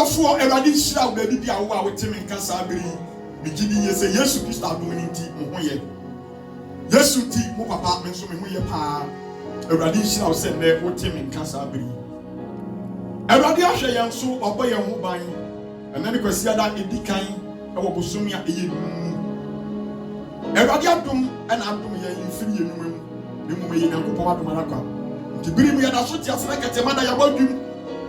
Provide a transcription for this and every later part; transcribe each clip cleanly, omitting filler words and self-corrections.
for Eradi Shra baby be awa with him in Casabri. Begini ye say yes to Christa Dominity Moye. Yes to tea, mo papa, men so me pa. Eradi Shra said there with him in Casabri. Eradi Asha Yan so or boy and mobile. And then the question that it decaying our Bosumia e. Eradi Abdum and Abdum ye in free room. You may not go to Malaka. To bring me an associate like a man I about you.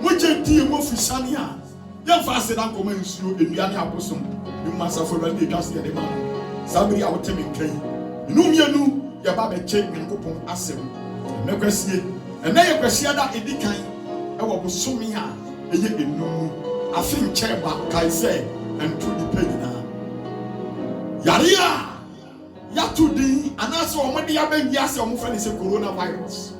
Much a deal more for Sania. Young faster than comments you in Yana Apostle. You must have already just get him out. Somebody out of him came. You know me, you knew your Baba check and go on Assem. No question. And then you question that it decaying. I was so me. And yet, you know, I think Cheba, Kaise, and to the Pegina. Yaria Yatudi, and also when the Aben Yas, your friend is a coronavirus.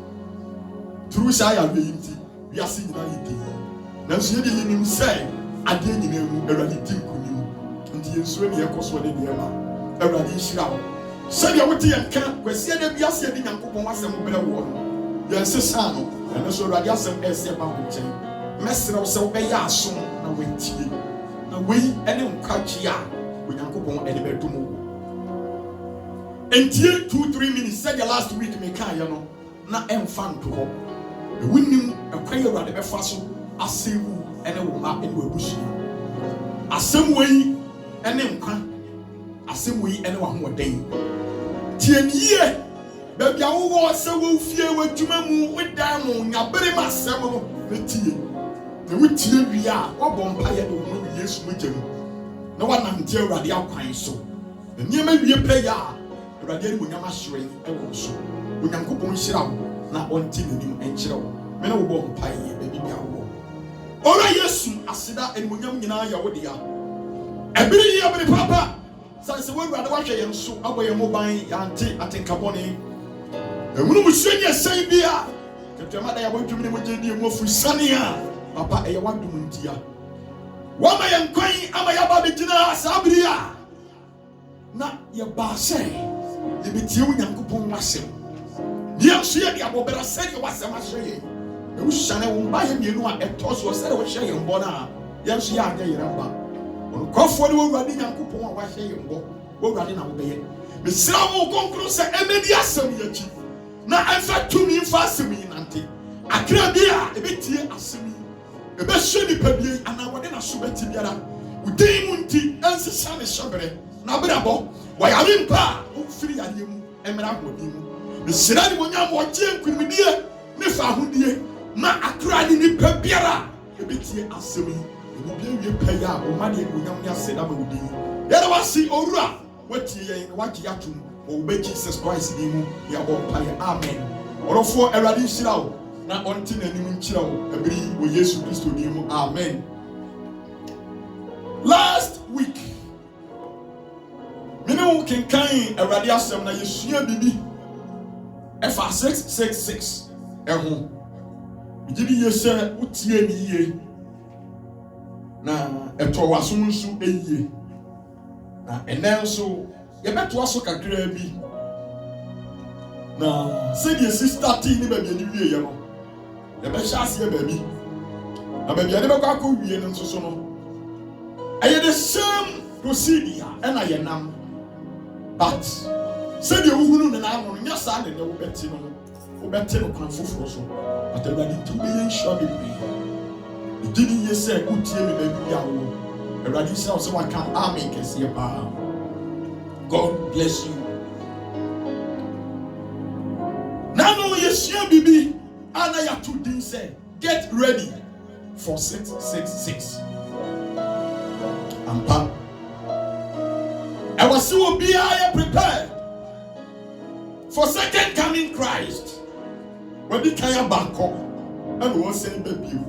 Through Shire, we are seeing it. Now, she didn't even say, I didn't know a relative and the Israeli cost what they are. A radical. Say your tea and camp, where see the Biasian and Coupon was a better one. Yes, a son, and also Radiasam as a mountain. Master of so a yason, no wait tea. No way, any catch ya, with Yankopon and a bedroom. Until 2-3 minutes, said the last week, Mekayano, not fun to hope. The winning a prayer at the Faso, a same and a woman in Wabushi. A same way, and then a same way, and one more day. 10 years, baby, I was so fear when you with diamond, your very much several with tea. The witch we are, or vampire, no yes, with him. No one until Radial Pine so. The near may be a player, Radial Munamashrine, and also. We can go on Shroud, not one team and Shroud. Men of one pie, baby. All right, yes, Asida and Munyam Yawodia. Every year, with Papa. Since the word rather watch a young so away a mobile auntie at Carboni. The woman was saying, yes, say, dear. The mother I want to be with you more for Sania. Papa, I want to Muntia. What I am crying, am I about the dinner, Sabria? Not your basse. The Betium Yankupon was him. Yes, here the Abobera said you was a mache. You shall not buy him, you know, a toss was said was saying, Bona. Yes, you are there, Rabba. Come for the running and coupon was saying, we're running away. The Slavo concludes a mediasum, your chief. Now answer to me fast me, Auntie. I can't be a bit here as me. The best shady pebble, and I want to submit together. With Damunti, and the sun is shabby. Now, Bravo, why are you in pa? Oh, free and you, and Marabu. The Sirani Wanyam watching could be dear, Miss Ahudi, Ma Akrani ni Pebiara, a bit here as me. You will be a payer, or money when you said I would do. There was see Ora, what ye and what yatum, or obey Jesus Christ in you, Yabo Paya, Amen. Or for a radical, not until anyone chill, a breed with Jesus Christ to you, Amen. Last week, Mino can kind a radical seminar, you see a baby. FR 666, did you say, what ye? Na eto waso nso eyi na enen so ye beto aso kakra bi na se die sister tea ni ba bi ani wie ye no ye be sha ase ba bi na ba bi ani be kwa ko wie no nso so no aye the same procedure and aye nam but se die wuhunu ne na no nya sa ne wo beti no kwan foforo so but the ready to be in sure be didn't you say good to me, baby? A radical so I can amen. God bless you. Now, no, yes, you, baby. And I have two things said. Get ready for 666. And Pam, I was so be prepared for second coming Christ. When the Kaya Bangkok and was saying, baby.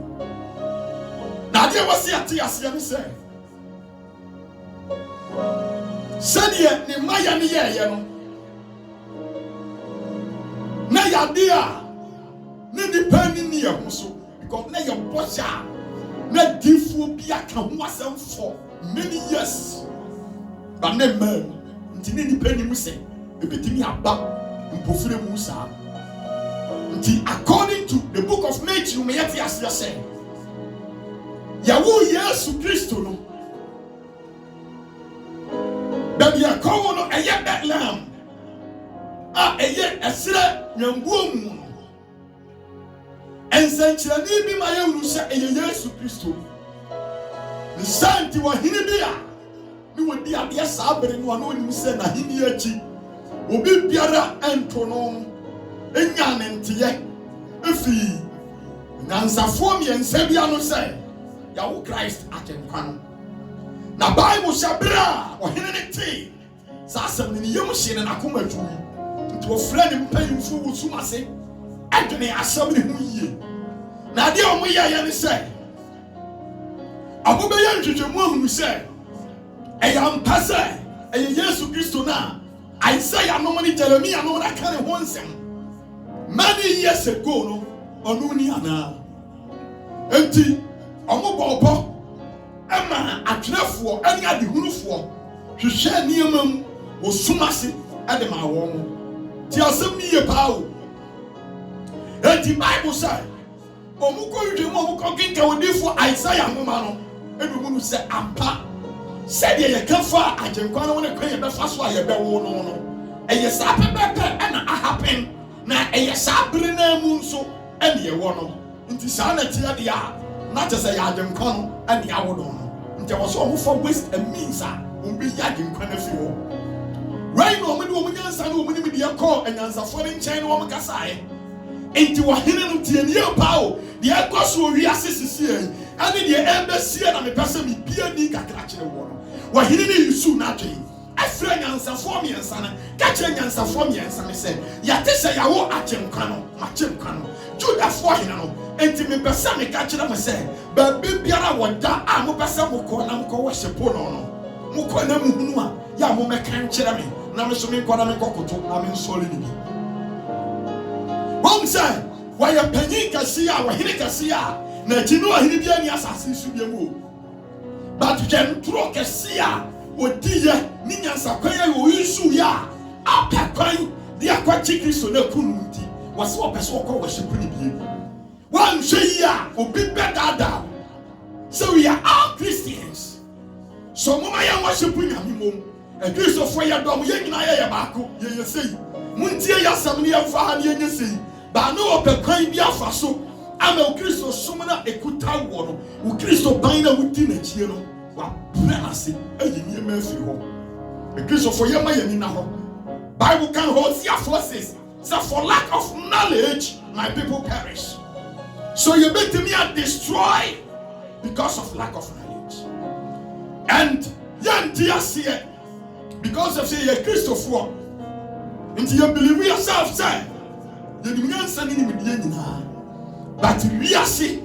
Now there was a tea as you say. Said ye, the Miami, na ya dia, ne depending near also because na your boss na difu bia kan ho asem for many years. But na man, ntini depending mu say, ebetimi aba mpofire mu sa. Nti according to the book of Matthew, me yet as you say. Yawo Yesu Kristo no. Baby a call no a yet that lamb. A yet a sira nyambuom. And senchani bi ma ye rusa e Yesu Kristo. The santi wa hinibia. Ni wodi ade saabere no ano nim se na hini achi. Obi biara ento no enya ne nteye. Efi nansafo miensa bia no se yawo Christ akenkwa no. Na Bible shabra o hene ne ti. Sa asem ne yem hye ne nakoma tuwi. Nti wo fra ne mpanyimfo wo sumase. Adwene asem ne hu yie. Na de o mo ye ne se abu be ye ntwetwemu ahunu se eyampa se eye Yesu Kristo na Isaiah no mani Jeremiah no na kan ho nsem many years ago no onu ni ana enti omo bobo ema atwerefo ani adehunufo hwehwe niamam osumase ade ma wo mo ti asem ni ye pa o enti Bible say omo ko hwehwe mo omo ko kinka wodifo Isaiah no ma no edumunu se ampa said ye kafa ajenkwa no ne kwan ye befa so aye bewo no eye sa pepepe na ahapen na eye sa bere na mu nso ene ye wo no nti sa na tia dia na te say ajenkwa no ene awo no nti wo so mo for waste and means on be ajenkwa na fi wo right no mo de wo nyansa no mo ni me de call enyansafo ne nchen no mo kasae enti wo hene no tie ne pa o de akoso wi asisisi ane de embassy na me pese me bia ni kakra kire wo no wo hene ne yusu na dwe afra nyansafo miensa na ka kire nyansafo miensa ne se ya te se yawo achenkwa no machemkwa no juda fo hene no enti me pese me ka kire me se ba biara woda a mo pese mo ko na mo ko wo hyepo no no mo ko na mo hunu a ya mo me kan kire me na me so me ko na me kokoto na me nsole ni bi won say wa ya panyin kasia wa hene kasia na jinu ahini bia ni asase su bia mu but jen tro kesia odiye ni nyansa kwaya yo isu ya apakwan dia kwachi Kristo na kununti wase opese okọ worship ni bia wan hwe ya obi bedada. So we are all Christians, so mama ya worship nyame mom e Kristo fo ya dom ye nyina ya baako ye sei muntie ya sam ne ya fa ha ne ye sei ba no opakwan bia fa so ama o Kristo somna ekuta wo no o Kristo ban na wudi na chie no wa prenase ayi ni ma fi ho e Kristo for ye ma ye ni na ho Bible can hold their forces so for lack of knowledge my people perish. So you make me a destroy because of lack of knowledge. And yan dia see because of say ye Kristo for until you believe yourself say you the nyansa ni me die nyina. But we are see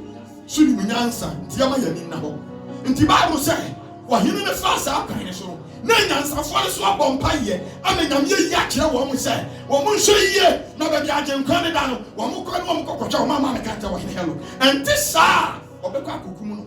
so ni nyansa ntiama ya ni na ho nti Bible say wa hinu ne fasa akan so na nyansa fo so abompa ye amenyam ye ya kire wo mo say wo mo nso ye na ba bia agenkwa ne da no wo mo ko no mo kokotwa wo mama me kanta wo hinu hello and this obekwa kokum no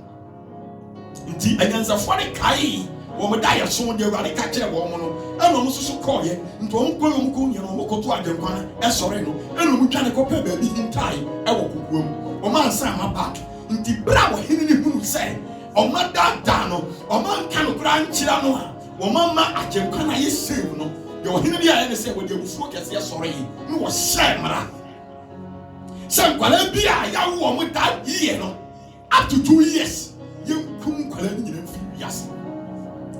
nti nyansa fo ne kai wo mo da ye so de awade ka kire wo mo no eno mo so call ye nti wo mo ko ye no mo koto agenkwa na esore no eno mo twane ko pe ba bi hintai e wo kokuom o man sa ma back nti bra wo hinu ne hunu say o ma da no o man kan kura nchira no a wo man ma agenkwa na ye save no ye wo hinu bia ye ne say wo de bufuo kese sore yi no wo share mara say kwala bia ya wo mo da ye no up to 2 years ye kum kwala ni nyina fi biase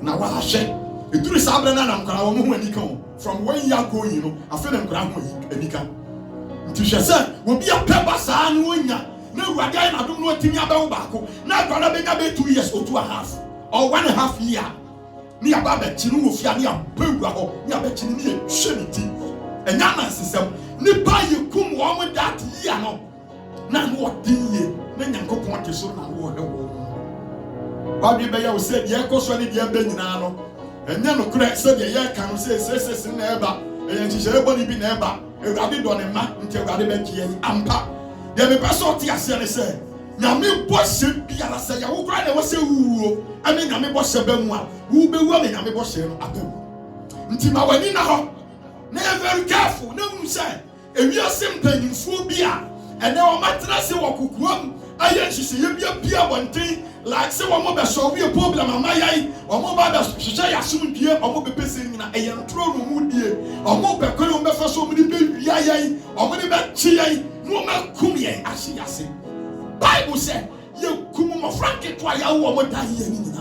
na wa hye eduru sabra na na kwala wo mo hu anika from when you are going no afa na kwala ho anika nti hye say wo bia peba saa no onya na ruade na dum no atimi abawo baako na kwala benya be 2 years or 2.5 or 1.5 year ni aba ba kinu wo fia ni abawura ho ni aba kinu ni ehwe ni ti enya na sesem ni ba ye kum wo mo that year no na no odinye na nyankopon te so na wo he wo ba bi be ya wo se de ekoso ni de be nyina no enya no kure se de ye kan se na eba enya nhihye ebo ni bi na eba ewurade do ne ma nti ewurade be kie ampa de me person ti ase ne se nyame bo se biara se ya wo kura na wo se wuwo ame nyame bo se ba mu a wo be wu ame nyame bo se no abam nti ma wani na ho na very careful na unu se ewi ase mpanyinfo bi a ene o matena se wo kokuam Aye, she say, you be a one thing, like say, one more shall be a problem. My eye, or more by the Shaya soon dear, or more be passing in a young throne wood dear, or more by Columba for so many baby, yay, or many bad chie, no more cumie, as she say. Bible said, you come Frankie, why I want to die in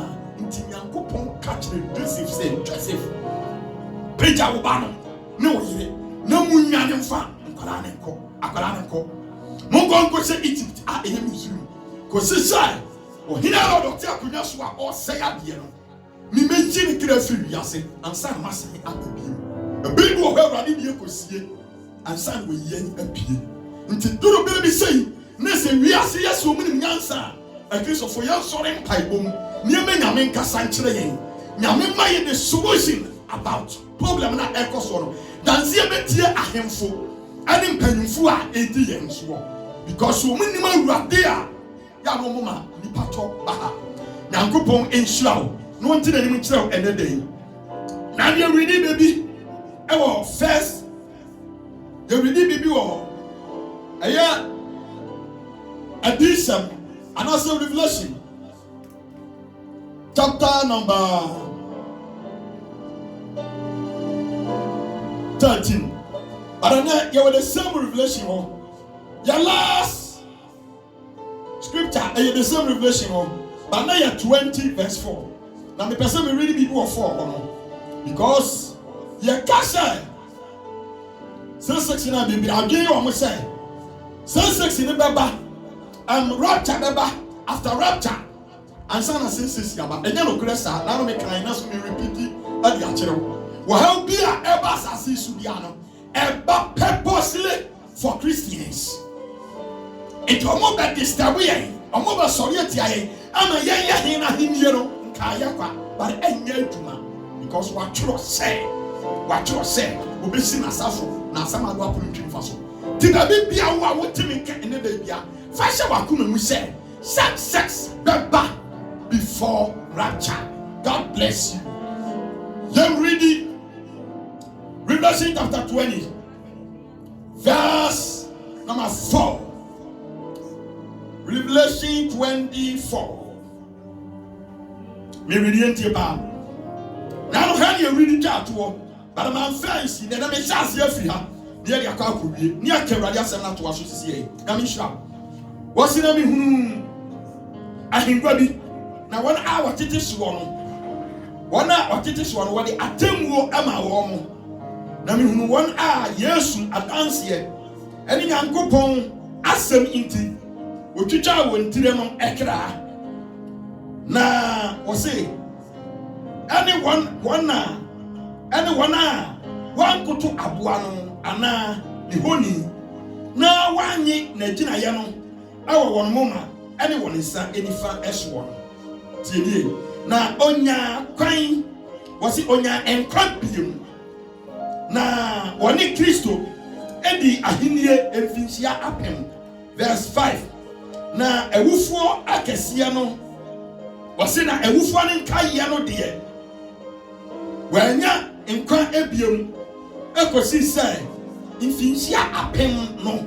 Coupon catch the Joseph said, Joseph. Peja Ubano, no, no Munyan fan, and Koranenko. Mongon go say Egypt, I am Muslim. Because this side, or he now Doctor Kunaswa or say at the end. Me mention the Kira Yase, and San Massey at the beam. A big war where I did you see, and San will yen appear. Until do baby say, Nessie, we are see so many Yansa, a case of for your sorry pipe boom, near me Yamenka Sanchre, Yamema the solution about problem na echo soro. Dan see a bit here a handful. I didn't pay you for 80 years. Because so many men were there. Ya no mama, ni pato baha. Nyankopon ensure. No one tell any child any day. Now you ready, baby? Ewo first. You ready, baby? Oh, aya. Addition and also Revelation. Chapter number 13. But then you were the same revelation. Your last scripture is the same revelation. But now you're 20 verse 4. Now the person will really be more 4. Because you can't say. Since 16 baby, I'll give you what I'm saying. Since 16 baby, rapture baby, after rapture. And son since 6 years, and you know, Grace, now make kindness me repeat it at the actual. Well, be a Ebas as he should be about purposely for Christians. It almost that this way, almost sorry, I'm a young hero, Kayaka, but a young because what you say, will be seen as Afro, now some are going to Faso. Did I be a one to make in the baby? Fashion Wakuna, we say, sex, baba, before rapture. God bless you. You're ready. Revelation chapter 20, verse number 4. Revelation 24. Me reading to about. Now how you reading that to? But I'm fancy. Then I'm a chance here for her. Near your car could be near Keradia Sana to us to see. I'm in shop. What's in a me? I think baby. Now 1 hour titis one. 1 hour titis one. What the attempt am I warm? Na me hunu 1 hour Yesu adance ye eni Nyankopon asem inti otwitwa wontire no ekra na wo se anyone wan kutu aboa no ana ne honi na wanyi na gina ye no awo won moma ene won nsa enifa eswo tienie na onya kwan wo se onya enkwa biem na woni Kristo edi ahinie emfinsia apem verse 5 na ewufuo akesia no wose na ewufuo ne nkaye no de wanya nkwa ebiem ekosi sai emfinsia apem no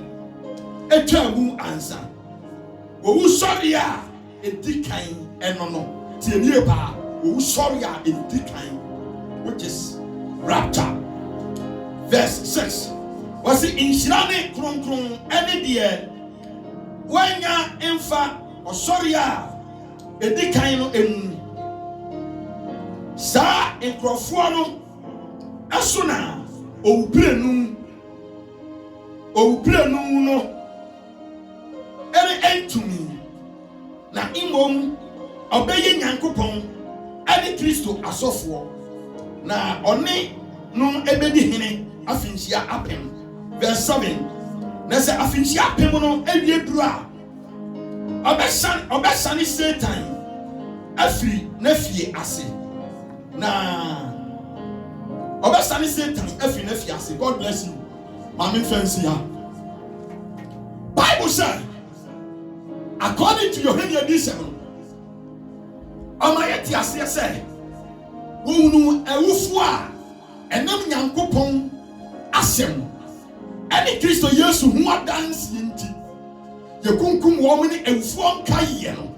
etwamu ansa owu sori a edikan eno no tienie ba owu sori a edikan which is rapture. Verse 6. Was it in Shirani Krum any dear? When ya infa or sorry, a decano in Sa in Crofuano Asuna O Plenum no any end to me. Na imom obeying Yankupon any Christo asofo na oni no ebedi hine afinsia apem verse 7 na se afinsia apem no ewie duru a obesan Satan afiri na fie ase na obesan Satan afiri na fie ase. God bless you mama fancy ya. Bible said according to Yohane edition amayeti ase say wonu ewufu a enam Nyankopon asem ene Kristo Yesu hu adanse nti Yekunkum woman ewuo nkaye no.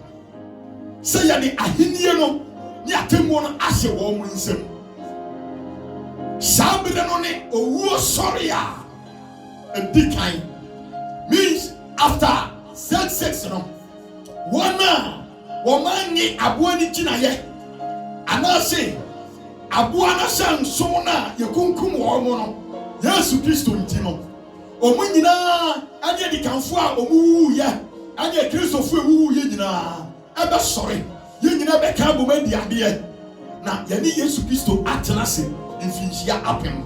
Say ya de ahinie no ni atemu no ahye wo mu nsem. Sabire no ne owuo sori a edikan means after sex no wana womanyi aboa ni ginaye anase aboa na sanso na yekunkum wo mu no Yesu Kristo ntino omu nyina anye dikanfo a omu ye anye Kristo fu ewu ye nyina ebe sori ye nyina be ka bo madi ade na ye ni Yesu Kristo atena se mfinhia apem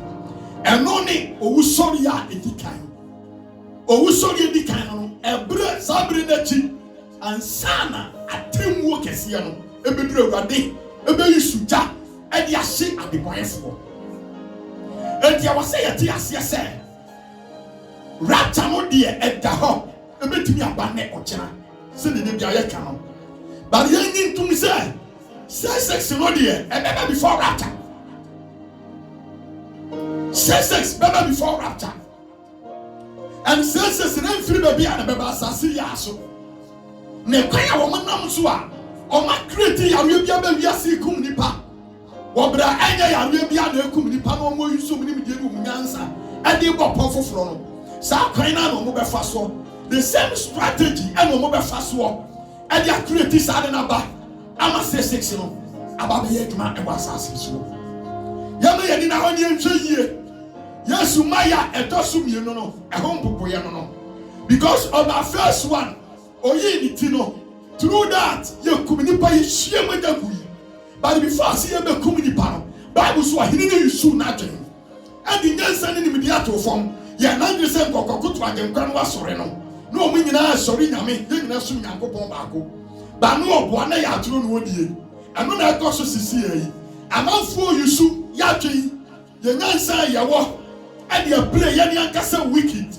eno ne owu sori a edikan owu sori edikan no ebre sabre na chi ansana atemwo kese no ebeduru awade ebe yisuja edi ahye adeboyefo enti awase yete ase ese rapture no de edda ho ebetumi abane okena se ne bia ye ka no but ye ntum se sex no de ebeba before rapture sex beba before rapture and sex na mfiri ba bia na beba asase ya so ne kwaya wo manam so a o ma create ya we bia ba wiase kum nipa wo bra enya ya we bia na kum nipa no mo yusum ni medie no munyansa ade bo pofoforo no sa kwan na no mo be fa so the same strategy and no mo be fa so ade create sa de na ba ama sex no aba be yeduma e wa asase so ya me yedi na ho ni enhwe yie Yesu maya edosu mienu no ehom popoye no because of the first one oyi ni ti no through that ye kumini pa ye hie magagui but before see ye be kumini pa no Bible so ahini ne yusu na adwen and nyansa ne nimdi ato fom ye na ndre se kokokoto agenkwa no asore no na omu nyina asore nyame ye nyina so nyankopon baako ba no obo na ya atoro no odie eno na ekoso sisi yi amanfo yusu ya adwen ye nyansa ye wo and you play yani ankasa wicked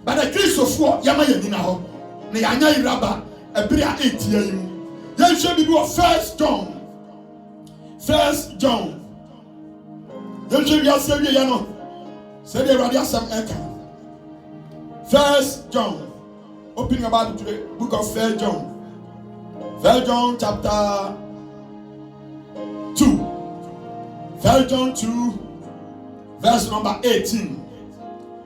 but the Christopher yama yanina ho na yanya iraba ebria 8 ya yimu yan hwe bibi o first John yan hwe bia se wie ya no se de radio asam eka First John open your Bible to the book of First John chapter 2 First John 2 verse number 18.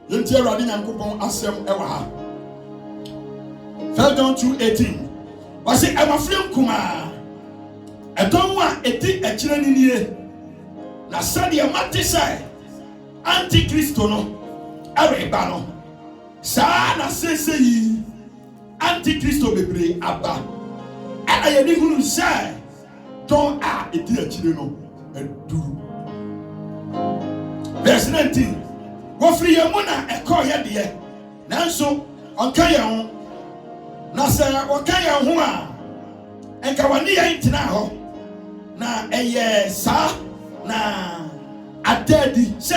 Yenti Awurade Nyankopon asem ewa ha. 1 John 2:18. Wase emafrem kuma. Edom a eti ekire ninie. Na sade mate sai antikristo no areba no. Sa na sese yi antikristo bebre aba. Ana ye ni hunu sai don a eti ekire no eduru. Verse 19. Go free your mona e call ye de. Nanso onka ye ho. Na se onka ye ho a enka wani ye ntina ho. Na eye sa na adadi se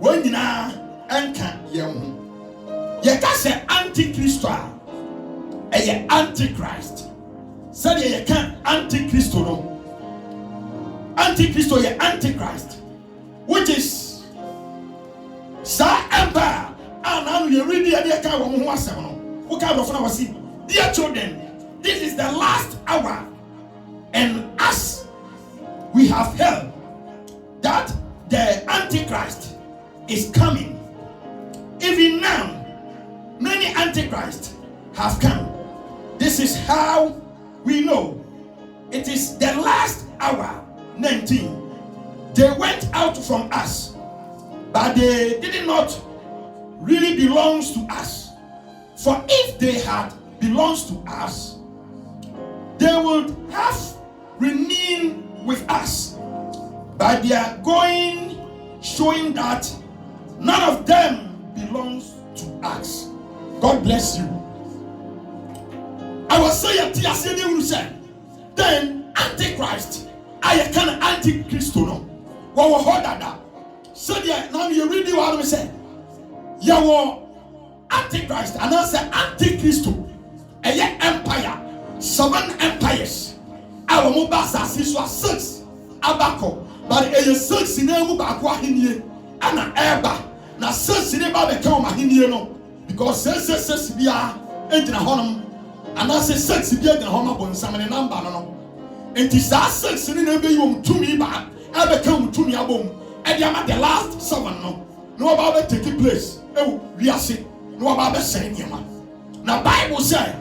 wonyina enka ye ho. Ye ka se antichrist a eye antichrist. Se ye ka antichrist no. Antichrist ye antichrist. Which is Sir Empire, and now you read the idea of who kind of was it? Dear children, this is the last hour, and as we have heard that the Antichrist is coming, even now, many Antichrists have come. This is how we know it is the last hour. 19. They went out from us, but they did not really belong to us. For if they had belonged to us, they would have remained with us. But they are going, showing that none of them belongs to us. God bless you. I was saying, then Antichrist, I can Antichrist no. What we heard that? So now you read the word we say. Yawo Antichrist and I say Antichrist. A empire, 7 empires. Our mobile says 6 abako, but a 6 in a mubakwa hinie and an airba. Now 6 in a become a hinie no because 6 bia egyina honom anase sex bi egyina honom bonsam ne number no enti saa sex ni na ebeyi wom tumi ba abeka wom tumi abom e ama the last 7 no oba be take place wiase no oba be sene niema na Bible say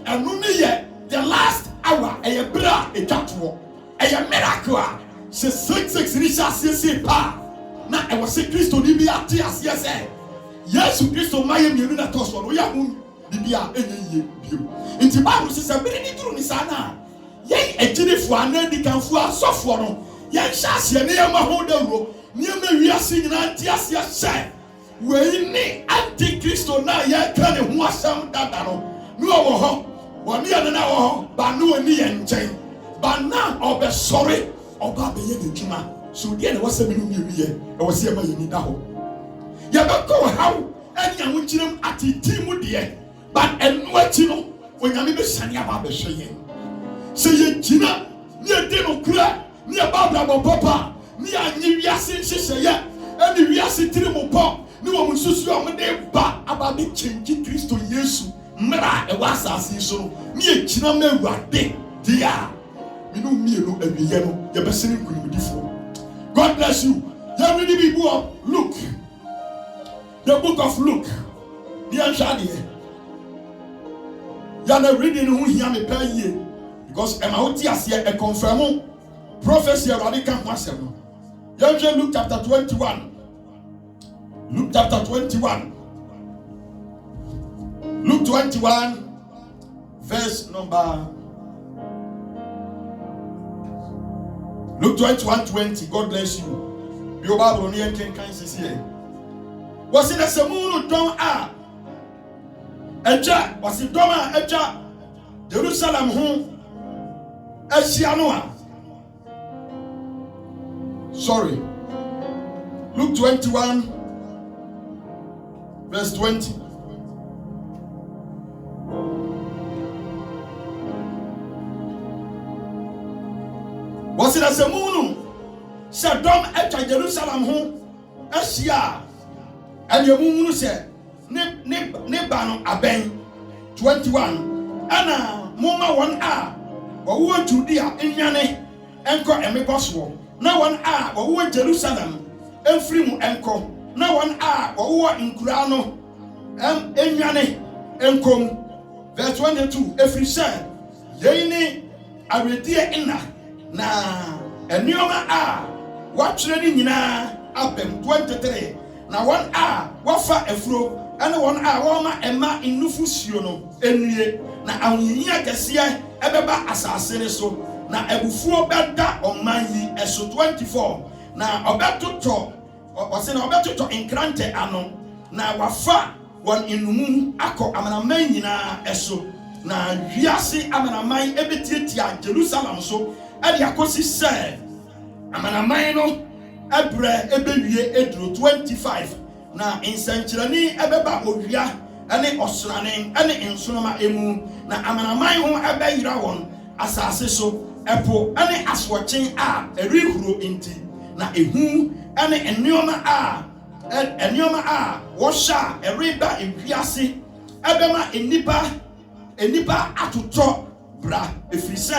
enu ne ye the last hour e bra e twatwo e miracle a se sex ni se pa na e wose Kristo ni bi ate ase se Yesu Kristo maye mienu na toso no ya hu bibia enye bio nti Bible say biri ni duru ni sana yen ejirefo anadi kanfo asofo no yen hyase ne yema ho dawro ne yema wiase nyina ante ase se we ni antikristo na ye ka ne ho asam dada no no wo ho woni ye na wo ho ba no ni ye nchen ba na obesore oba be ye djuma so die na wasami no mi ye e wose ye ma ye ni da ho ye be ko how anya ho nkirem atiti mu de ba enu achi no onyame be sane aba be hwe ye se ye gina ni e de no kura ni e ba bra papa ni anyi wiase nhyehyeye eni wiase tiri mo po ni wo mususu o de ba aba be change Kristo Yesu mra e wasase so ni e gina ma awade dia minu mienu awiye no ye be sene kunimdifo. God bless you. You read the book of Luke. The book of Luke. The answer here. You are not reading who hear me per year because Emmautias here a confirm prophecy radical myself. You read Luke chapter 21. Luke chapter 21. Luke 21 verse number Luke 21:20. God bless you. Your Bible on here can see here. Was it a Samunu Dom A? Eja, was it Doma Eja? Jerusalem home. Eshianoa. Sorry. Luke 21 verse 20. Was it as a moon? Said Dom Echa Jerusalem home. Eshia. And your moon said, Nebano Aben 21. Anna Moma 1 hour. Or who Judea in Yane, Enko and Meboswo. No 1 hour, or who Jerusalem, Enfrimu Enko. No 1 hour, or who in Kurano, Enyane, Enkom. Verse 22. If you said, Yene, I will dear inna. Na enioma a watchre ni nyina abem 23 na 1 a wafa efuro ene 1 a woma ema inufu suo no enue na ahonyia kese ebeba asase ne so na ebufuo beda oman yi eso 24 na obetoto ose na obetoto inkrante ano na wafa won inumu akọ amanaman nyina eso na wiase amanaman ebetietia Jerusalem so adi akosi se amanaman no ebre ebewie edro 25 na insenkyerani ebeba owia ene osrane ene ensonoma emu na amanaman ho ebeyira won asase so epo ene aswochen a erihuro inti na ehu ene enioma a wosha eriba ewiase ebema enipa atoto bra efrise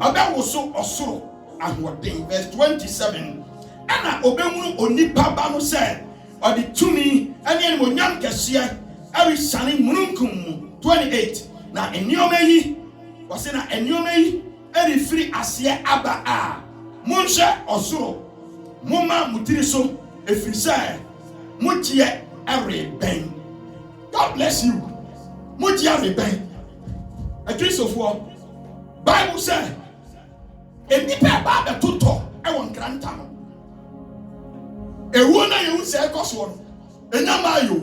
Obewoso osoro ahoden verse 27 ana obemunu onipa ba no se odi tumi ene ene monyam kese ari sane mununkum 28 na enioma yi wose na enioma yi eri free ase aba a monhye osoro moma mutiri so efrise mutie every ben. God bless you. Mutie every ben. A Christopher Bible said enipa ba be toto e won kranta no ewo na ye se ekoso no enyama ayo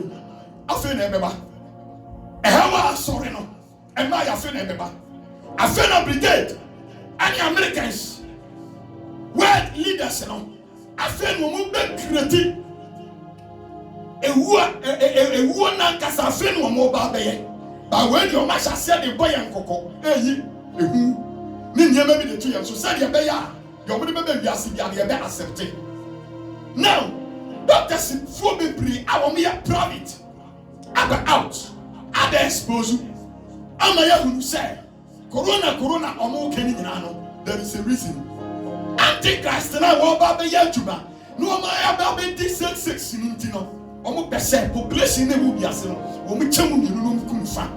afi na ebeba ehewa sorry no e ma ya afi na ebeba afi na brigade any Americans world leaders no afi no mo be create ewo na kasa afi no mo ba be ye ba we do ma sha se de boy nkoko eyi ehu ni nyema bi de tu yam so say de be ya de omo de be wiase bia de be accept. Now doctors for be pre awom ya private aba out ada expose Amaya who say, Corona, Omo Keninano, there is a reason. Antichrist and I will be Yajuba. No, my baby, this 6 in Intino. Omo percent population will be as when we chamu the room come fa.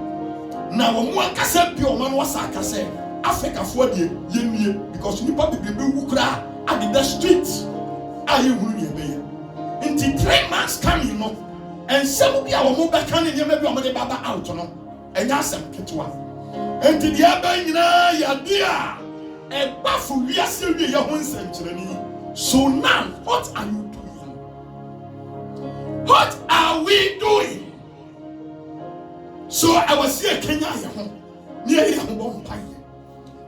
Now, one cassette, pure man was a cassette. Africa for the year because you probably be who cry at the streets. Are you really obey? Into 3 months coming, no, and some of our mobile cannon, you may be on the Baba out, no, and yes, I'm Ketua. And to the Abba, ya dear, and baffle, we are still your own century. So now, what are you doing? What are we doing? So I was here, Kenya, near your home.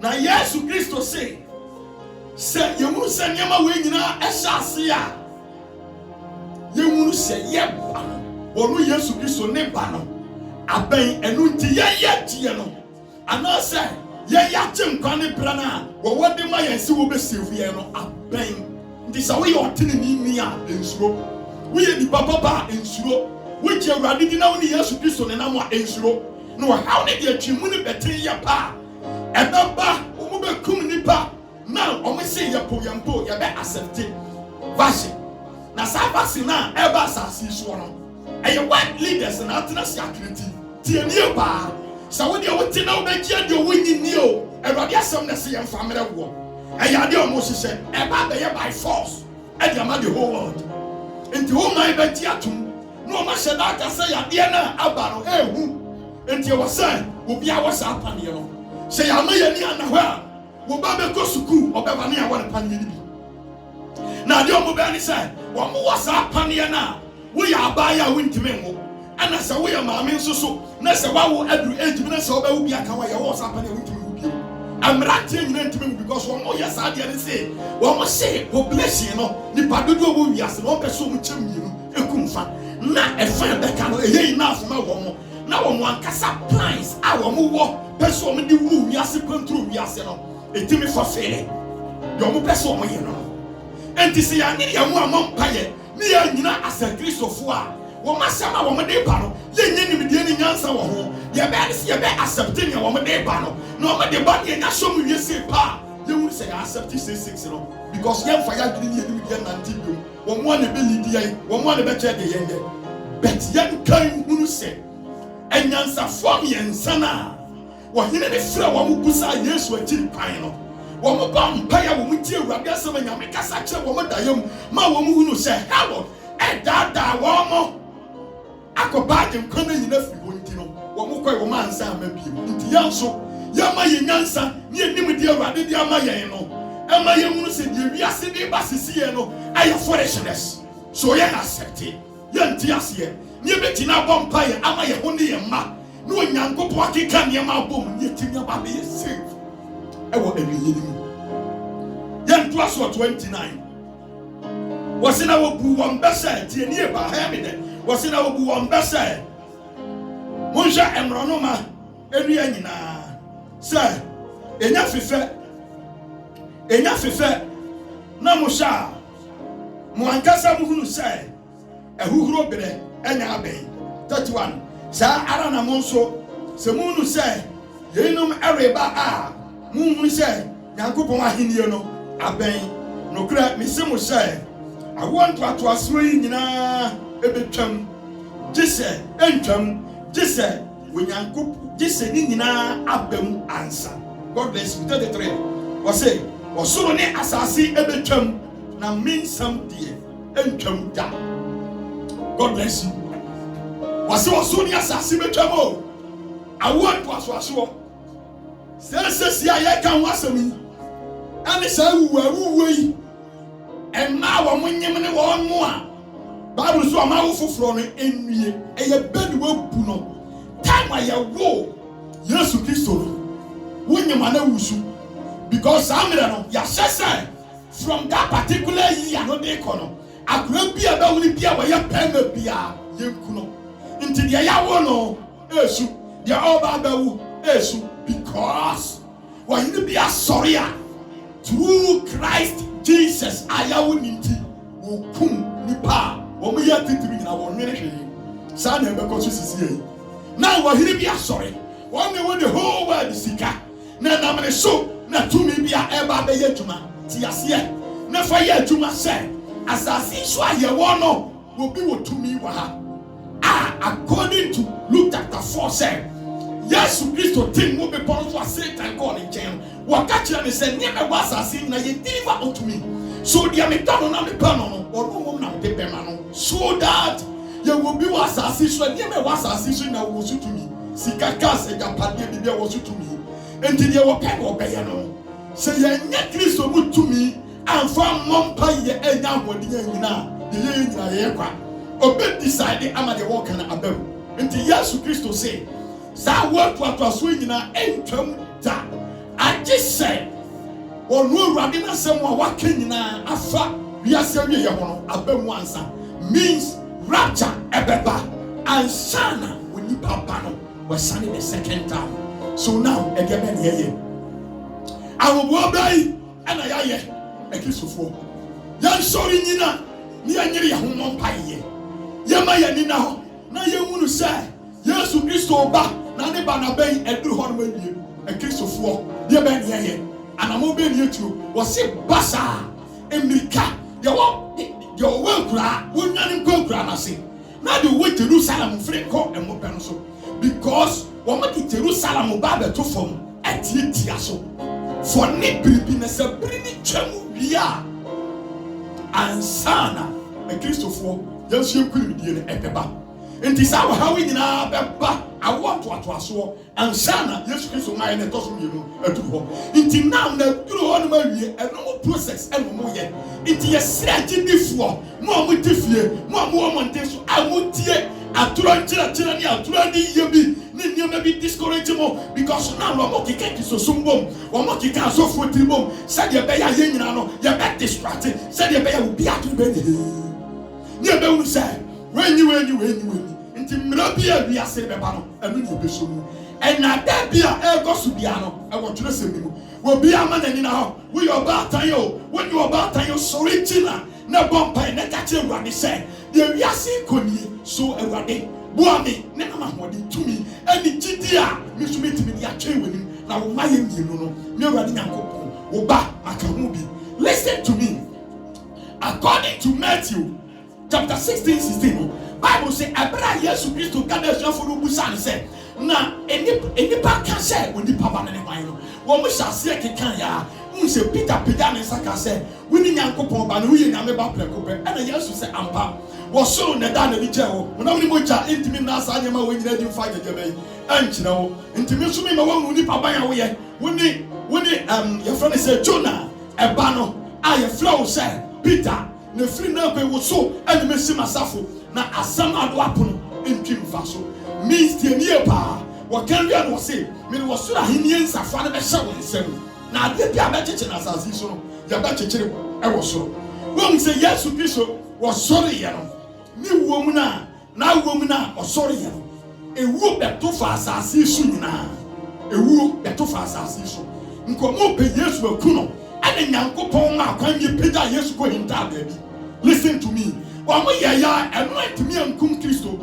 Now, yes, Christo say, you will send your way in our Eshasia. You will say, yep, or we yes, Christo Nebano. I bang and unti yet, and I say, Jim Connie Brana, or what the Maya see will be Silviano, I bang. This away or tinning me in slow. We are the Papa in slow, which you are ready now in the yes, Christo and I'm in slow. No, how did you chimney better your pa? And Baba, Uber Kumnipa. Now, I say your poyampo, you better accept it. Vashi. Now, Sabasina, ever says one. And your white leaders and Atlas activity. Dear nearby. So, when you want to know that you're winning you, and what yes, some say and family war. And you are almost said, about the by force. And you are the whole world. Into whom I bet Yatum. No, my said, I say, Diana, Abano, who? And you were saying, will be our Sapan, you know. Say, I may any well. Will Baba go to school or Bavania one panini? Now, the Omobani said, one was our paniana. We are by our winter memo. And as a way of my means so, Nessa, why will every age minister will be a Kawaya was up and winter with you? I'm writing into me because one more yes, I didn't say. One must say, oh, bless you, no, the Padudo will be as an open so much you, a kumfa. Not a friend that can hear enough, my woman. Now, one casa plans our move. Person me di wu we ase control we ase no etimi for fele yo mo person mo ye no enti se ya ni ya mu ampa ye ni ya nyina asa Christopher a wo ma sama wo mo de ba no ye nyi ni de ni nyansa wo ho ye be ase ye be accept ni wo mo de ba no no mo de ba ni nya so mu wie se pa ye wu se ya accept 66 no because ye fa ya gidi ni ye ni de na ntibu wo mo na be lidi ye wo mo na be che de ye nge bet ye kan hunu se enyansa form ye nsana Wahine ne fra wa mu busa Yesu akiri kwan no wo mo ba mpaya wo mu tie Awurade asema nyame kasa kire wo mo dayam ma wo mu hunu se hello e dada wo mo akoba de nkwana nyina fi wo nti no wo mo koi wo ma ansa ma bi nti yanso ya ma ye nyansa ne enim de Awurade de ama yen no e ma ye hunu se de wiase de ba sisiye no aye foolishness so ye accept ye nti ase ne betina bo mpaya ama ye ho ne ye ma no nyankopo akeka ne ma bom ye tinya ba be save e wo awiye ni yan to aso 29 wasina wo bu won besa tie ne ba ha me de wasina wo bu won besa monja emro ma enu anyina se enya fefe na mo sha mo ankasa mo hunu se ehuhuro bere enya aben 31 sa ara na monso se munu se yeinum ereba a munu se Yankopon ahenie no aben no kra misemu se awon to aso yi nyina ebetwam gise entwam gise wenyankop gise ni nyina abam ansa. God bless you. 33 was say osoro ne asase ebetwam na minsam die entwam da. God bless you. Wasi wasuni asasi betwamo awon to aso sese ya kan wasami ani sa wuwa yi emma wo munyim ne wo mo a Bible so ma wo foforo no enwie eye bedi wo bu no time ya wo Yesu Kristo wunyim ana wusu because amira no ya sese from that particular year no dey kono akura bia ba woni bia wa ya pema bia yenkuno into the yawono esu the oba bawu esu because when you be a sorry through Christ Jesus ayawu ninti wo kum nipa wo me ya titiri na wo nwere hwe sa na be ko sisi now when you be a sorry one the whole world is sika na namre so na tumi bia eba be yedwuma ti ase na fa yedwuma se asase so ayewo no will be what to me according to Luke chapter 4 said, yes, Christo thing will be born to a Satan God in jail. What catch me said, never was a sin, na ye deliver unto me. So the American on the panel or no woman the permanent, so that you will be was a sister, never was a sister now was to me. Sikakas and Japan there was to me. And did you pay or pay no? Say, yet Christo would to me and from Montpellier and now what the Yana. Obey decided I'm the walk and above. Until Yesu Christo say, Sa work what was swinging and come down. I just said, or no Radina someone walking in a we are saying you want above once means rapture ebeba and Shana when you papano was sunny the second time. So now again here. I will go by and I a kiss of four. Yan sorry Nina, near home pie. Yamaya Nina, now you want to say, yes, to Christo back, Nani Banabay, and do Hormon, a kiss of four, dear Ben here, and I'm moving you to was it Bassa, Emrika, your work, wouldn't let him go grassy. Now the way Jerusalem, Franco, and Mopenso, because one make Jerusalem Baba to form at Yetiaso. For Nipiness, a pretty chum, we are, and Sana, a Christopher. Yes, you could be in Epeba. And this hour, how we in our Beba, I want to so and Sana, yes, Christ, my and doesn't you know, a true. Until now, the true on Maria, a normal process, and more yet. It is a strategy before, more with the fear, more montes, I would hear a tyranny, a tyranny, you may be discouraging because now I'm not getting so soon, or not you can't so for the bomb, said your bear, you know, you're back distracted, said your bear will be out of bed. You don't say when you into Mirabia, we are saying about a little bit soon. And now that be a gosubiano, I want to listen to you. Will be a man in our we are about you when you are about you sorry china, no bump and a catcher ruddy said, the Yasi Kuni, so a ruddy, Buami, never mind to me, and the GDR, Miss Meet me, the chain with him. Now, my you know, me running uncle, Oba, Makamubi. Listen to me. According to Matthew. Chapter 16, Bible say, Abra Yesu Christo gathers your for Busan said, na any part can say when the papa and wine. One we shall see a kikanya, Unse Peter Pidan and Saka said, winning Uncle Pomba, and we and Ameba Precope, and I used to say Ampa was shown the down the jail. When only much intimate Nasanima when you fight the Jabay, and you know, intimate me one who nip away. When your friend said, Jonah, a bano, I a flow said, Peter. Ne free na be wo so and me sima safo na asam ado apono entwim fa so means the nie pa wo kan ria no say me wo so ahenie nsafa na be hye wo nsam na ade bia be cheche na asase so no ya ba chechere e wo so wo say Yesu Kristo wo sori ye no ni wo mu na wo mu na o sori ye no ewu be to fa asase so nyina ewu be to fa asase so nkomo pe Yesu akuno and Yankopon akwan ye peda Yesu ko hinta baby. Listen to me. Omo yaya anoint me and kum Christo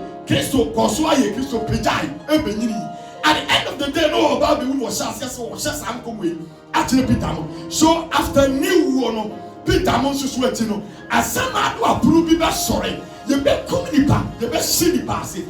koso aye Christo pejai ebenyini. At the end of the day no about be wo shase so wo shase am komwe atire Peter mo. So after new no Peter mo so ati no asama do apuru bi be sore ye be kum nipa ye be shi nipa ase.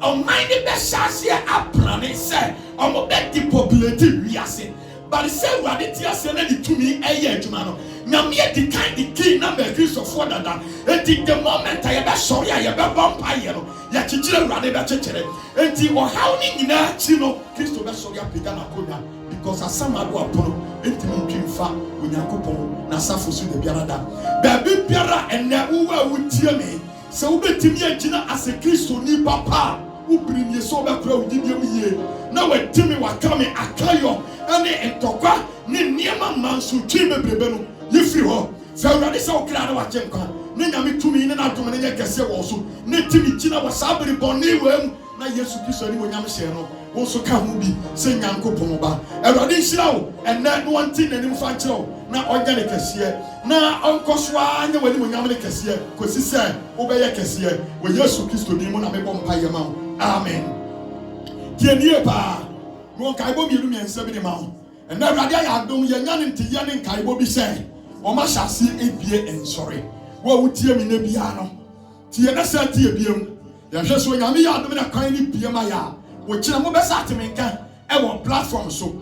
On mind be shase aprane say omo be depopulate wiase. But the same way they tell say na the to me adwuma no na me the kind the key na me Christ for that and the moment I be sorry I be vampire no ya chichire urade be chichire enti o how ni nyina chi no Christ be sorry apega na konya because asama do apono enti me twimfa Onyankopon na safo so de biara da ba bi biara enne wo a wutie me se wo betimi agina as a Christ ni papa ubiri ni so be kura udidie wiye na watimi wakame akayo ane entokwa ni niema mansu twi bebrebe no yefiri ho fa urade sa okra na wache nkwa ne nyame tumi ne na dom ne nyekese wo so ne timi gina wa sabiri boni wam na Yesu Kristo ni wonyam hye no wo so ka hu bi se Nyankopon ba urade nhira wo enne no wanti nanim fa nkire wo na onya ne kese na onkoswa anya wani wonyam ne kese kosi se wo be ye kese wo Yesu Kristo ni mu na mebɔ mpa yema wo amen. Tienie pa no kaibo mi elu mi ense bi ma and na awurade ya adom ye nya ne ntiye ne kaibo bi se o ma hyase ebie ensori wo wutie mi na bia no tie na sa tie biem ya hwe so nyame ya adom na kwan ni biem aya wo kire mo be sa temenka e wo platform so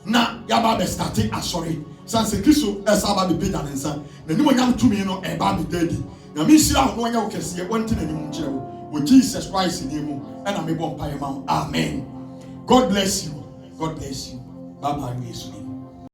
na ya ba be start asori sanse Kristo esa ba be peda ne nsa na ni mo nyam tumi no e ba be dadi na mi sira ho no nya wo kese wonte na ni mo kire wo Jesus Christ ni mu e na me bo mpa ye ma amen. God bless you. God bless you. Bye bye, Jesus.